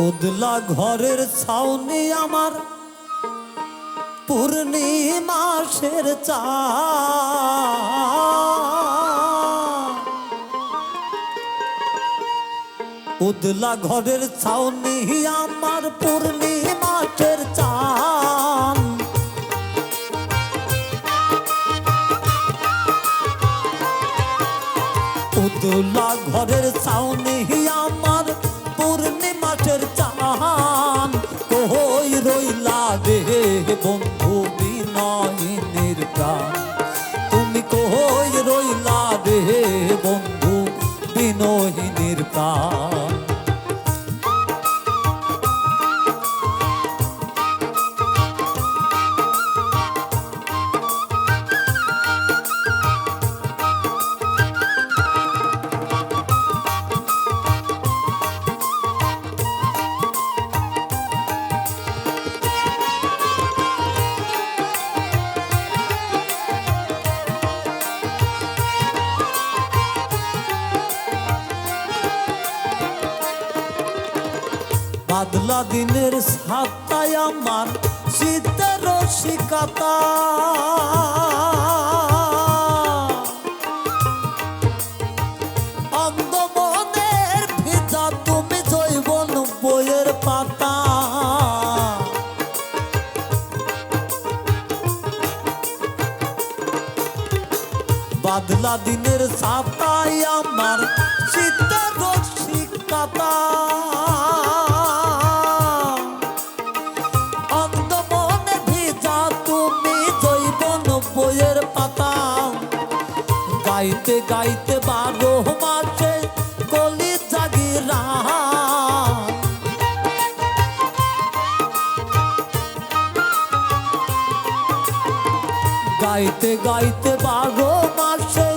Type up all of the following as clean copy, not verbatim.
উদলা ঘরের ছাউনি আমার পূর্ণিমাসের চা উদলা ঘরের ছাউনি আমার পূর্ণিমাসের চান উদলা ঘরের ছাউনি আমার পূর্ণিমাসের চান কই রইলা রে বন্ধু বিনয়িনীর প্রাণ তুমি কই রইলা রে বন্ধু বিনয়িনীর প্রাণ বাদলা দিনের ছাতায় আমার শীতের রসিকতা অন্ধ মনের ভিজা তুমি জৈবন বইয়ের পাতা বাদলা দিনের ছাতায় আমার শীতের রসিকতা বইয়ের পাতা গাইতে গাইতে 12 মাসে কলি জাগিরা গাইতে গাইতে 12 মাসে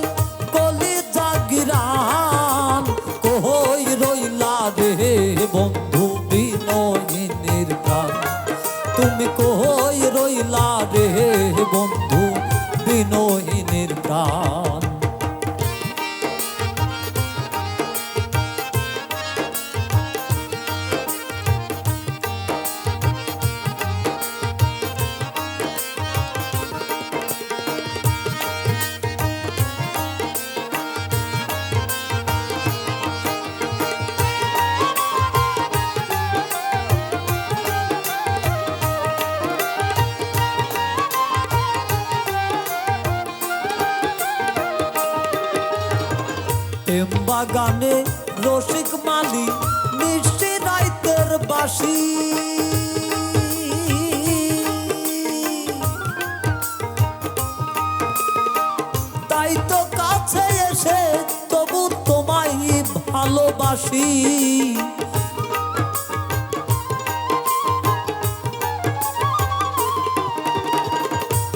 কলি জাগিরান কই রইলা রে বন্ধু বিনয়িনীর প্রাণ তুমি কই রইলা রে বন্ধু বিনয়িনীর প্রাণ বাগানে রসিক মালি মিষ্টি রাইতের বাসি তাই তো কাছে এসে তবু তোমায় ভালোবাসি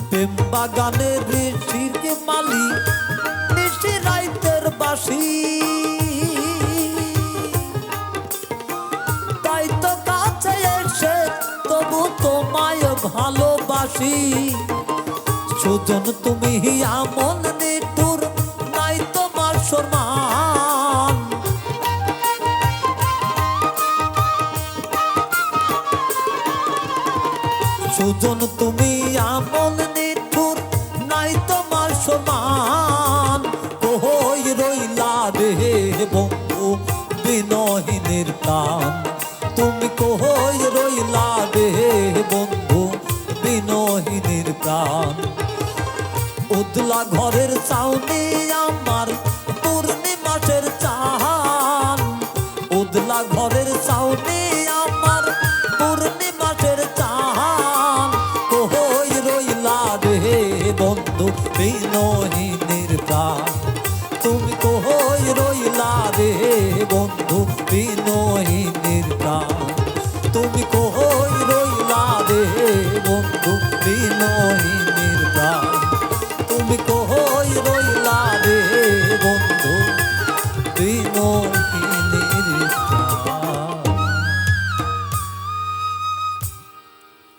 প্রেম বাগানে ঋষির মালি মিষ্টি রাইতের বাসি তাই তো কাছে এসে তবু তোমায় ভালোবাসি সুজন তুমি আমন নিঠুর নাই তোমার সম্মান সুজন তুমি আমন নিঠুর নাই তোমার সম্মান কই রইলা রে বন্ধু বিনয়িনীর প্রাণ তুমি কই রইলা রে বন্ধু বিনয়িনীর প্রাণ উদলা ঘরের ছাউনি আমার পূর্ণিমাসের চান উদলা ঘরের ছাউনি আমার পূর্ণিমাসের চান কই রইলা রে বন্ধু বিনয়িনীর প্রাণ তুমি কই রইলা রে বন্ধু বিনয়িনীর